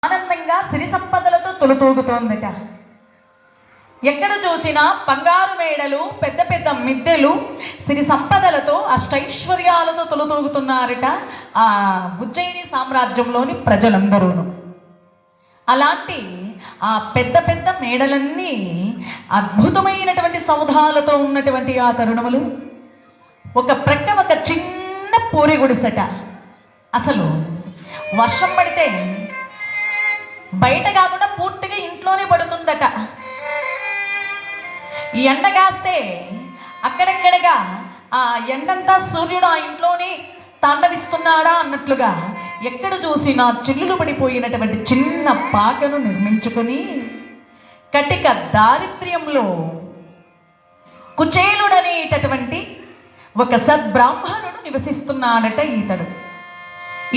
ఆనందంగా సిరి సంపదలతో తొలుతూగుతోందట. ఎక్కడ చూసినా బంగారు మేడలు, పెద్ద పెద్ద మిద్దెలు, సిరి సంపదలతో అష్టైశ్వర్యాలతో తొలుతూగుతున్నారట ఆ ఉజ్జయిని సామ్రాజ్యంలోని ప్రజలందరూను. అలాంటి ఆ పెద్ద పెద్ద మేడలన్నీ అద్భుతమైనటువంటి సౌధాలతో ఉన్నటువంటి ఆ తరుణములు ఒక ప్రక్క ఒక చిన్న పూరి గుడిసెట. అసలు వర్షం పడితే బయట కాకుండా పూర్తిగా ఇంట్లోనే పడుతుందట. ఈ ఎండ కాస్తే అక్కడెక్కడగా ఆ ఎండంతా సూర్యుడు ఆ ఇంట్లోనే తాండవిస్తున్నాడా అన్నట్లుగా ఎక్కడ చూసినా చిల్లులు పడిపోయినటువంటి చిన్న పాకను నిర్మించుకొని కటిక దారిద్ర్యంలో కుచేలుడనేటటువంటి ఒక సద్బ్రాహ్మణుడు నివసిస్తున్నాడట.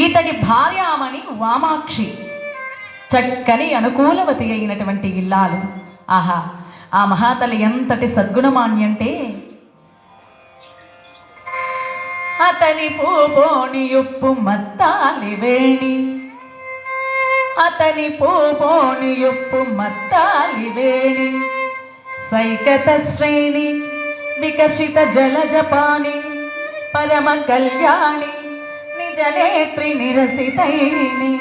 ఈతడి భార్యామణి వామాక్షి, చక్కని అనుకూలవతి అయినటువంటి ఇల్లాలు. ఆహా, ఆ మహాతలి ఎంతటి సద్గుణమాన్య అంటే, అతని పూపోణియుప్పు మత్తాలివేణి, అతని పూపోణియుప్పు మత్తాలివేణి, సైకత శ్రేణి వికసిత జలజపాని, పరమ కళ్యాణి నిజనేత్రి నిరసితైని,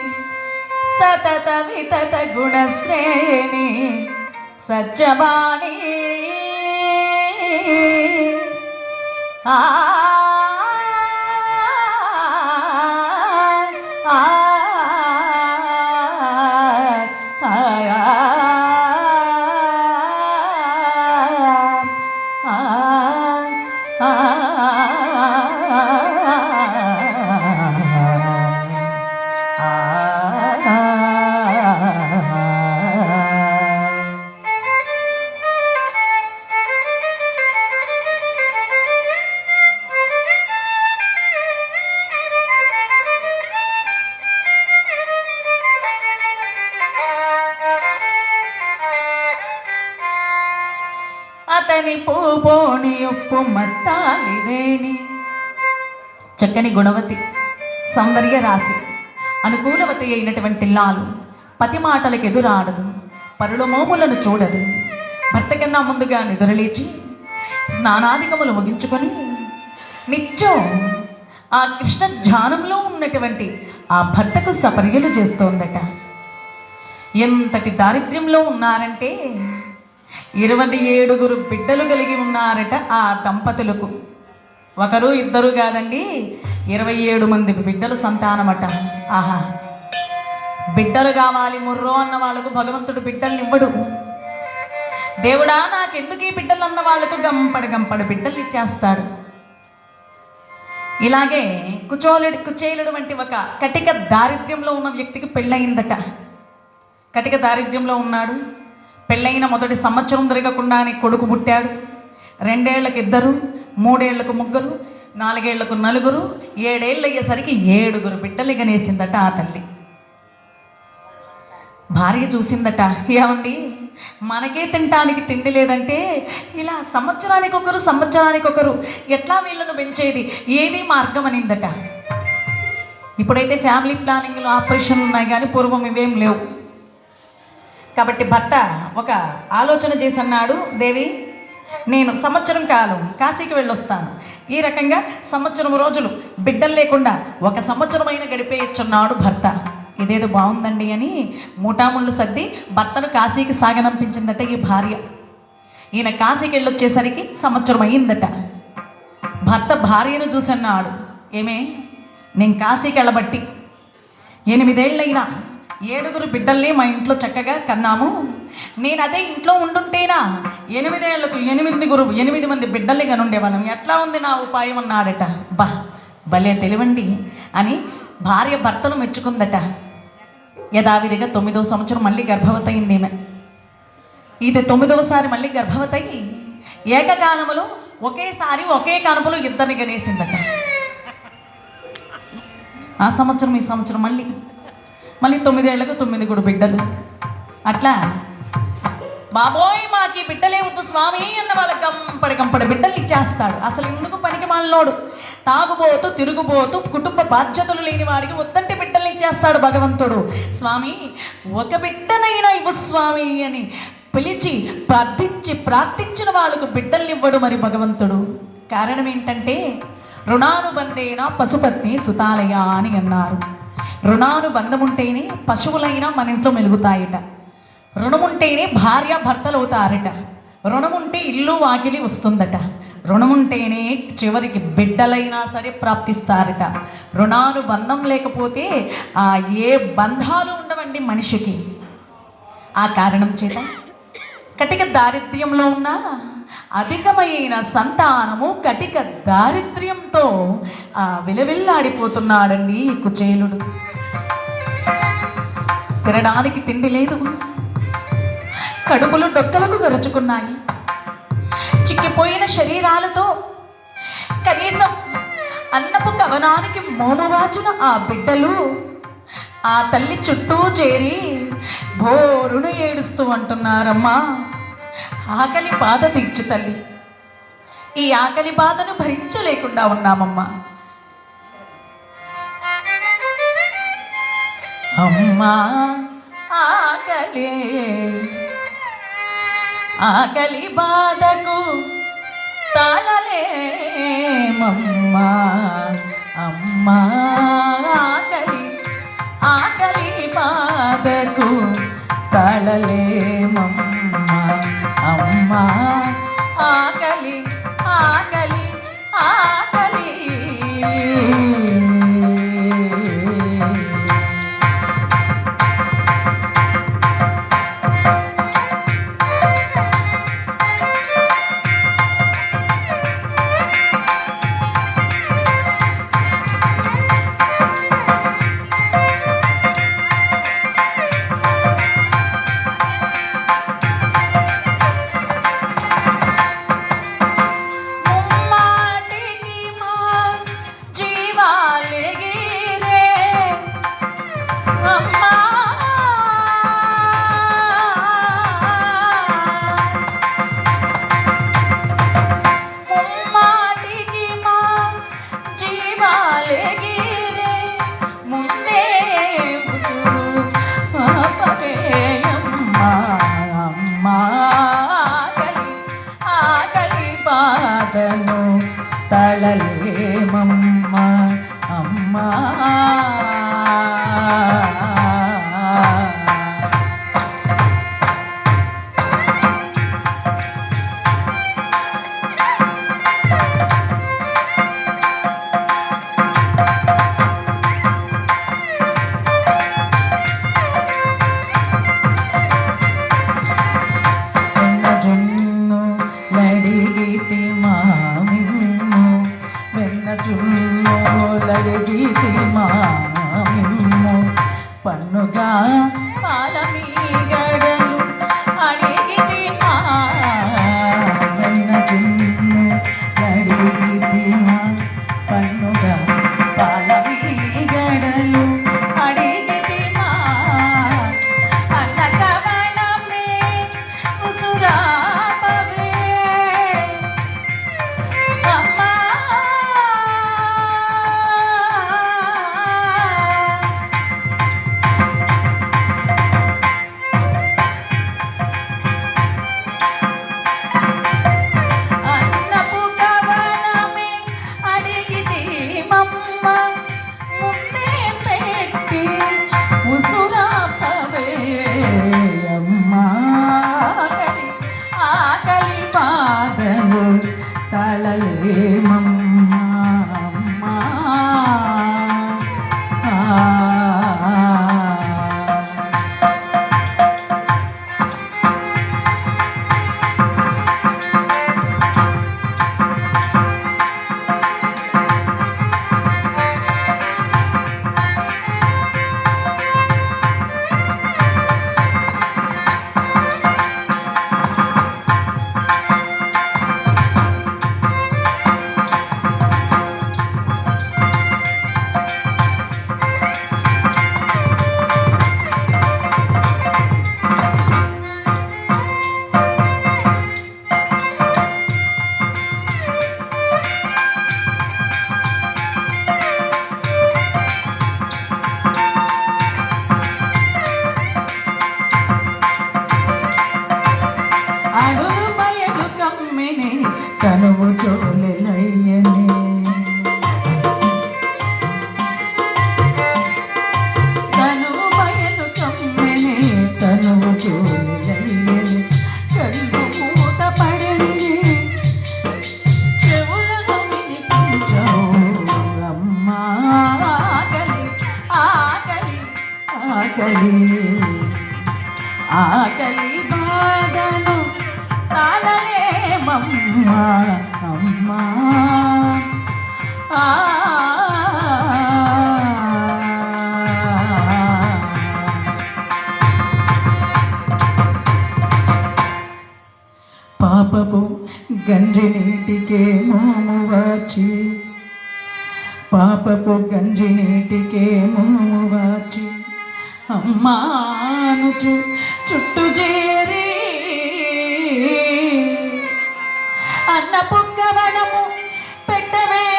సతత వితత గుణశ్రేణి సత్యవాణి. ఆ అతని పూపోణియుప్పు మత్తాలివేణి, చక్కని గుణవతి, సౌందర్య రాశి, అనుకూలవతి అయినటువంటి లాలు, పతి మాటలకు ఎదురాడదు, పరుల మోములను చూడదు. భర్త కన్నా ముందుగా నిద్రలేచి స్నానాధికములు ముగించుకొని నిత్యం ఆ కృష్ణ ధ్యానంలో ఉన్నటువంటి ఆ భర్తకు సపర్యలు చేస్తోందట. ఎంతటి దారిద్ర్యంలో ఉన్నారంటే 27 బిడ్డలు కలిగి ఉన్నారట ఆ దంపతులకు. ఒకరు ఇద్దరు కాదండి, 27 మంది బిడ్డలు సంతానమట. ఆహా, బిడ్డలు కావాలి ముర్రో అన్న వాళ్ళకు భగవంతుడు బిడ్డల్ని ఇవ్వడు. దేవుడా నాకెందుకు ఈ బిడ్డలు అన్న వాళ్ళకు గంపడి బిడ్డలు ఇచ్చేస్తాడు. ఇలాగే కుచేలుడు వంటి ఒక కటిక దారిద్ర్యంలో ఉన్న వ్యక్తికి పెళ్ళయిందట. కటిక దారిద్ర్యంలో ఉన్నాడు. పెళ్ళైన మొదటి సంవత్సరం తిరగకుండానే కొడుకు పుట్టాడు. 2 ఏళ్లకు 2, 3 ఏళ్లకు 3, 4 ఏళ్లకు 4, 7 ఏళ్ళు అయ్యేసరికి 7 బిడ్డలు గనేసిందట ఆ తల్లి. భార్య చూసిందట, ఏమండి మనకే తినటానికి తిండి లేదంటే ఇలా సంవత్సరానికి ఒకరు ఎట్లా వీళ్ళను పెంచేది, ఏది మార్గం అనిందట. ఇప్పుడైతే ఫ్యామిలీ ప్లానింగ్లు ఆపరేషన్లు ఉన్నాయి కానీ పూర్వం ఇవేం లేవు. కాబట్టి భర్త ఒక ఆలోచన చేసి అన్నాడు, దేవి నేను సంవత్సరం కాలం కాశీకి వెళ్ళొస్తాను, ఈ రకంగా సంవత్సరం రోజులు బిడ్డలు లేకుండా 1 సంవత్సరమైన గడిపేయచ్చున్నాడు భర్త. ఇదేదో బాగుందండి అని మూటాముళ్ళు సర్ది భర్తను కాశీకి సాగనంపించిందట ఈ భార్య. ఈయన కాశీకి వెళ్ళొచ్చేసరికి సంవత్సరం అయ్యిందట. భర్త భార్యను చూసన్నాడు, ఏమే నేను కాశీకి వెళ్ళబట్టి 8 ఏళ్ళైనా 7 బిడ్డల్ని మా ఇంట్లో చక్కగా కన్నాము, నేను అదే ఇంట్లో ఉండుంటేనా 8 ఏళ్లకు 8 మంది బిడ్డల్ని కనుండేవాళ్ళం, ఎట్లా ఉంది నా ఉపాయం అన్నాడట. భలే తెలివండి అని భార్య భర్తను మెచ్చుకుందట. యథావిధిగా 9వ సంవత్సరం మళ్ళీ గర్భవతి అయింది ఈమె. ఇది 9వసారి మళ్ళీ గర్భవతి అయ్యి ఏకకాలములో ఒకేసారి ఒకే కనుపులో 2 గనేసిందట. ఆ సంవత్సరం ఈ సంవత్సరం మళ్ళీ 9 ఏళ్లకు 9 బిడ్డలు. అట్లా బాబోయ్ మాకి బిడ్డలే వద్దు స్వామి అన్న వాళ్ళ కంపడి బిడ్డలు ఇచ్చేస్తాడు. అసలు ఎందుకు పనికి మాలినోడు, తాగుబోతూ తిరుగుబోతూ కుటుంబ బాధ్యతలు లేని వాడికి వద్దంటే బిడ్డల్ని ఇచ్చేస్తాడు భగవంతుడు. స్వామి ఒక బిడ్డనైనా ఇవ్వు స్వామి అని పిలిచి ప్రార్థించిన వాళ్ళకు బిడ్డల్ని ఇవ్వడు మరి భగవంతుడు. కారణం ఏంటంటే రుణానుబంధేన పశుపత్ని సుతాలయ అని అన్నారు. రుణానుబంధం ఉంటేనే పశువులైనా మన ఇంట్లో మెలుగుతాయట. రుణముంటేనే భార్య భర్తలు అవుతారట. రుణముంటే ఇల్లు వాకిలి వస్తుందట. రుణముంటేనే చివరికి బిడ్డలైనా సరే ప్రాప్తిస్తారట. రుణానుబంధం లేకపోతే ఏ బంధాలు ఉండవండి మనిషికి. ఆ కారణం చేత కటిక దారిద్ర్యంలో ఉన్న అధికమైన సంతానము కటిక దారిద్ర్యంతో విలవిల్లాడిపోతున్నాడండి కుచేలుడు. తినడానికి తిండి లేదు, కడుపులు డొక్కలకు గరుచుకున్నాయి. చిక్కిపోయిన శరీరాలతో కనీసం అన్నపు కవనానికి మౌనవాచున ఆ బిడ్డలు ఆ తల్లి చుట్టూ చేరి బోరును ఏడుస్తూ అంటున్నారమ్మా, ఆకలి బాధ తీర్చు తల్లి, ఈ ఆకలి బాధను భరించలేకుండా ఉన్నామమ్మా. అమ్మా ఆకలి బాధకు తాళలేమమ్మా. అమ్మా ఆకలి బాధకు తాళలేమమ్మా. అమ్మా ఆకలి ఆకలి ఆకలి. తళలేమమ్మా. అమ్మా పన్నుగా పాలమీగడలు అడిగితి వెన్న జున్ను అడిగితి పన్నుగా పాలమీగడలు అడిగితి అన్న కవనమే ఉసురాపవే. అమ్మా తళలేమమ్మా. అమ్మా ఆకలి బాధను తాళలేమమ్మా అమ్మా పాపపు గంజి నీటికే మోము వాచి పాపపు గంజి నీటికే మోము వాచి అమ్మానుచు చుట్టూ చేరి అన్నపు కవనము పెట్టవే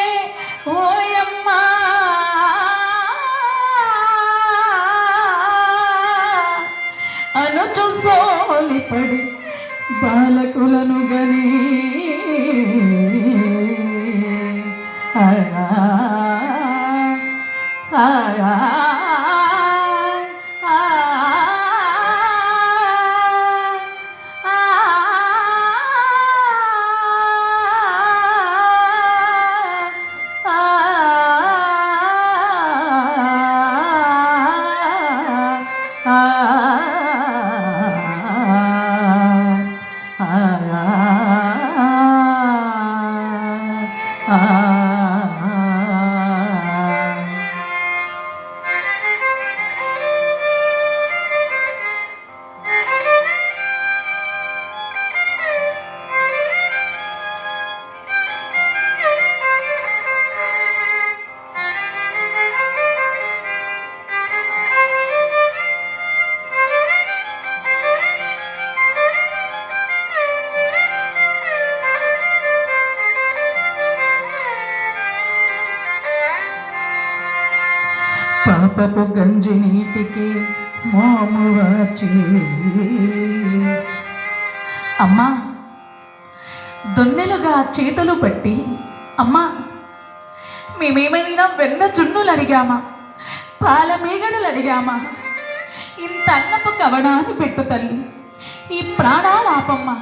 ఓయమ్మా అనుచు సోలిపడి బాలకులను గని పాపపు గంజి నీటికి మోము వాచి అమ్మా దొన్నెలుగా చేతులు పట్టి అమ్మా మేమేమైనా వెన్న చున్నులు అడిగామా పాల మేగడలు అడిగామా ఇంత అన్నపు కవనాన్ని పెట్టు తల్లి ఈ ప్రాణాలు ఆపమ్మా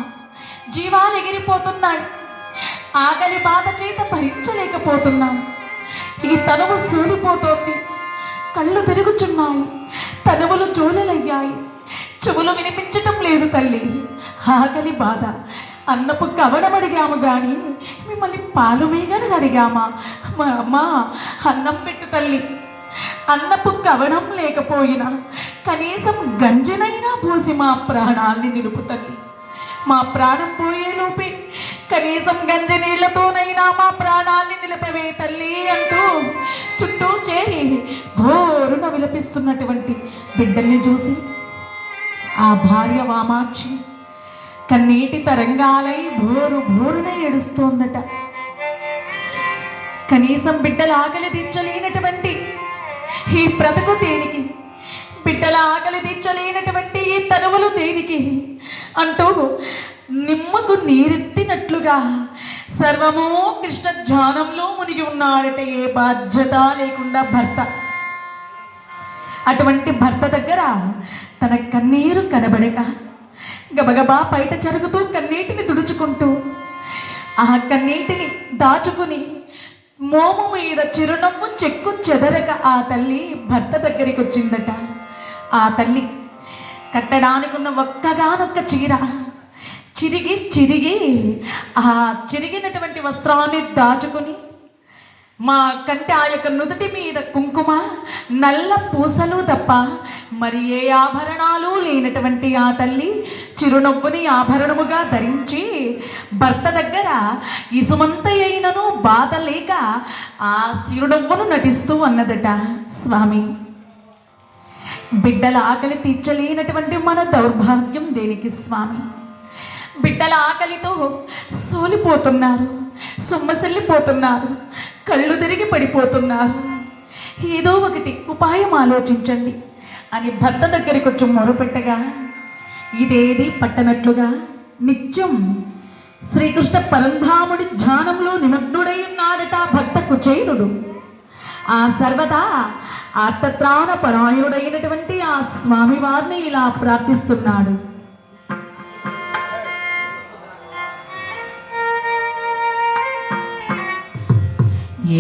జీవాలు ఎగిరిపోతున్నాయి ఆకలి బాధ చేత భరించలేకపోతున్నాం ఈ తనువు సూడిపోతోంది కళ్ళు తిరుగుచున్నాయి తనువులు జోలెలయ్యాయి చెవులు వినిపించటం లేదు తల్లి ఆకలి బాధ అన్నపు కవడం అడిగాము కానీ మిమ్మల్ని పాలు మేగని అడిగామా అమ్మా అన్నం పెట్టు తల్లి అన్నపు కవడం లేకపోయినా కనీసం గంజినైనా పోసి మా ప్రాణాల్ని నిలుపు తల్లి మా ప్రాణం పోయేలోపే కనీసం గంజి నీళ్లతోనైనా మా ప్రాణాల్ని నిలిపవే తల్లి అంటూ చుట్టూ చేరి ఘోరున విలపిస్తున్నటువంటి బిడ్డల్ని చూసి ఆ భార్య వామాక్షి కన్నీటి తరంగాలై భోరున ఏడుస్తోందట. కనీసం బిడ్డల ఆకలి తీర్చలేనటువంటి ఈ బ్రతుకు దేనికి, బిడ్డల ఆకలి తీర్చలేనటువంటి ఈ తనువులు దేనికి అంటూ నిమ్మకు నీరెత్తినట్లుగా సర్వము కృష్ణ ధ్యానంలో మునిగి ఉన్నాడట. ఏ బాధ్యత లేకుండా భర్త. అటువంటి భర్త దగ్గర తన కన్నీరు కనబడక గబగబా బయట జరుగుతూ కన్నీటిని తుడుచుకుంటూ ఆ కన్నీటిని దాచుకుని మోము మీద చిరునవ్వు చెక్కు చెదరక ఆ తల్లి భర్త దగ్గరికి వచ్చిందట. ఆ తల్లి కట్టడానికి ఉన్న ఒక్కగానొక్క చీర చిరిగి ఆ చిరిగినటువంటి వస్త్రాన్ని దాచుకుని మా కంటే ఆ యొక్క నుదుటి మీద కుంకుమ నల్ల పూసలు తప్ప మరి ఏ ఆభరణాలు లేనటువంటి ఆ తల్లి చిరునవ్వుని ఆభరణముగా ధరించి భర్త దగ్గర ఇసుమంత అయినను బాధ లేక ఆ చిరునవ్వును నటిస్తూ అన్నదట, స్వామి బిడ్డల ఆకలి తీర్చలేనటువంటి మన దౌర్భాగ్యం దేనికి స్వామి? బిడ్డల ఆకలితో సోలిపోతున్నారు, సొమ్మసిల్లిపోతున్నారు, కళ్ళు తిరిగి పడిపోతున్నారు. ఏదో ఒకటి ఉపాయం ఆలోచించండి అని భర్త దగ్గరికి వచ్చి మొరపెట్టగా ఇదేది పట్టనట్లుగా నిత్యం శ్రీకృష్ణ పరంధాముడి ధ్యానంలో నిమగ్నుడై ఉన్నాడట భక్త కుచేరుడు. ఆ సర్వదా ఆర్తత్రాణ పరాయణుడైనటువంటి ఆ స్వామివారిని ఇలా ప్రార్థిస్తున్నాడు.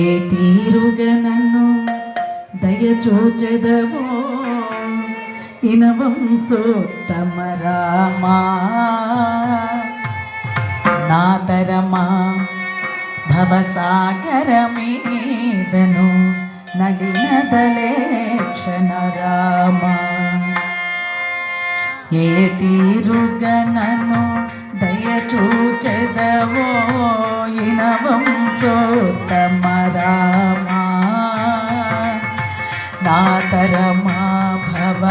ఏ తీరుగా నన్ను దయచూచెదవో ఇనవంశోత్తమ రామా నాతరమా భవసాగరమీదను నడినదలేక్షణ రామా ఏ తీరుగనను దయచూచెదవో ఇనవంశోత్తమ రామా నాతరమా భవ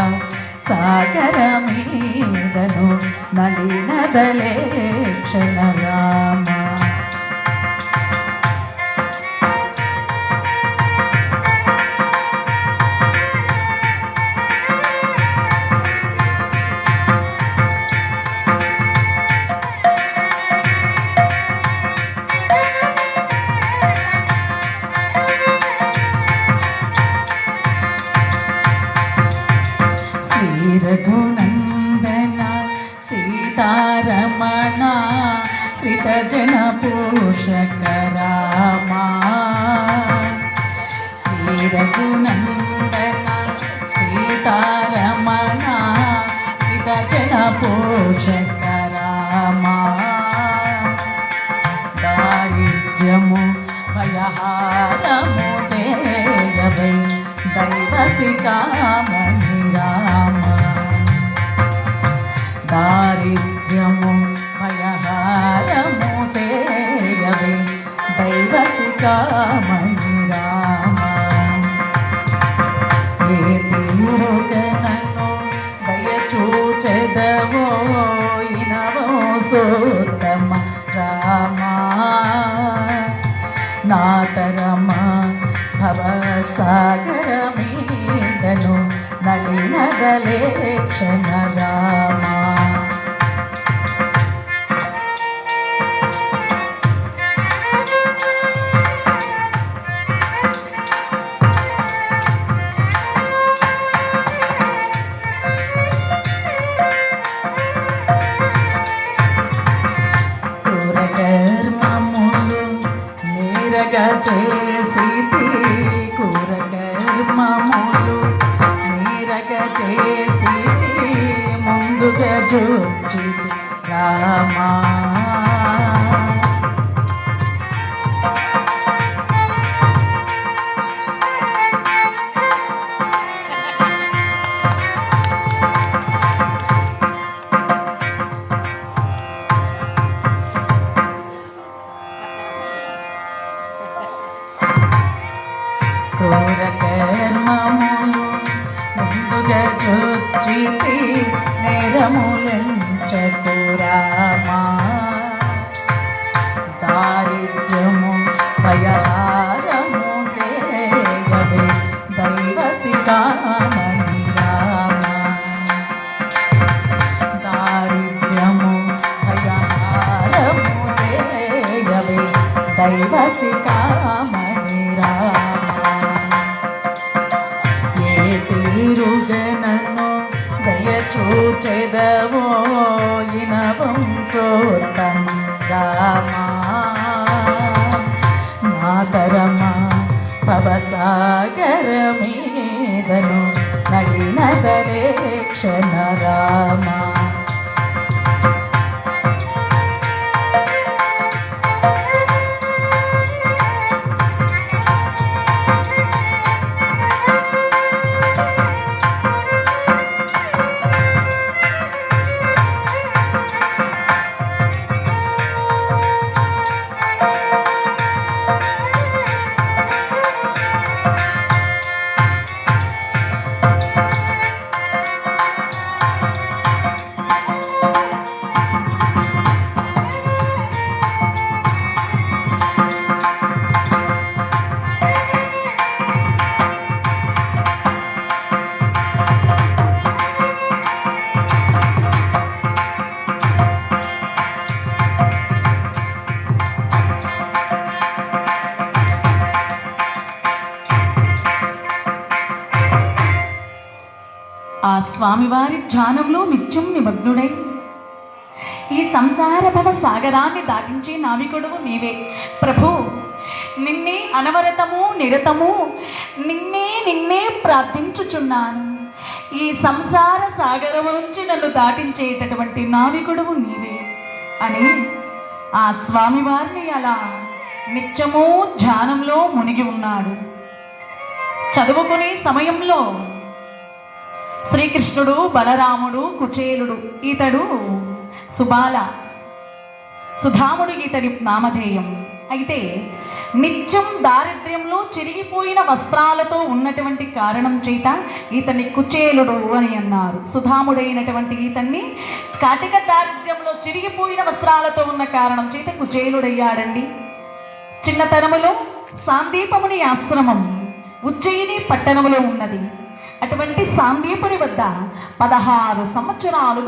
సాగరమీదను నడినదలేక్షణ రామా రఘునందన సీతారమణ శ్రీతజన పోషక రామా శ్రీ రఘునందన సీతారమణ శ్రీతజన పోషక రామా దారిద్ర్యము భయహారము సేయవై దైవసికామణి రామా దారిద్ర్యము భయహారము సేయవై దైవసికామణి రామా ఏ తీరుగనను దయచూచెదవో ఇనవంశోత్తమ రామా నాతరమా భవసాగరమీదను నడినదలేక్షణ రామా క్రూరకర్మములు నేరగ చేసితి కూరకర్మములు నేరగ చేసితి ముందుగా జోచి రామా క్రూరకర్మములు ముందుగా జోచితి నేరములంచకు రామా దారిద్ర్యము భయహారము సేయవే దైవసికామణి రామా దారిద్ర్యము భయహారము సేయవే దైవసికామణి రామా తీరుగనను దయచూచెదవో ఇనవంశోత్తమ రామా నాతరమా భవసాగరమీదను నడినదలేక్షణ రామా ఆ స్వామివారి ధ్యానంలో నిత్యం నిమగ్నుడై ఈ సంసార భవ సాగరాన్ని దాటించే నావికుడువు నీవే ప్రభు. నిన్నే అనవరతము నిరతము నిన్నే ప్రార్థించుచున్నాను. ఈ సంసార సాగరము నుంచి నన్ను దాటించేటటువంటి నావికుడువు నీవే అని ఆ స్వామివారిని అలా నిత్యము ధ్యానంలో మునిగి ఉన్నాడు. చదువుకునే సమయంలో శ్రీకృష్ణుడు, బలరాముడు, కుచేలుడు, ఈతడు సుబాల, సుధాముడు ఈతడి నామధేయం. అయితే నిత్యం దారిద్ర్యంలో చిరిగిపోయిన వస్త్రాలతో ఉన్నటువంటి కారణం చేత ఈతన్ని కుచేలుడు అని అన్నారు. సుధాముడైనటువంటి ఈతన్ని కాటిక దారిద్ర్యంలో చిరిగిపోయిన వస్త్రాలతో ఉన్న కారణం చేత కుచేలుడయ్యాడండి. చిన్నతనములో సాందీపముని ఆశ్రమం ఉజ్జయిని పట్టణములో ఉన్నది. అటువంటి సాందీపుని వద్ద 16 సంవత్సరాలు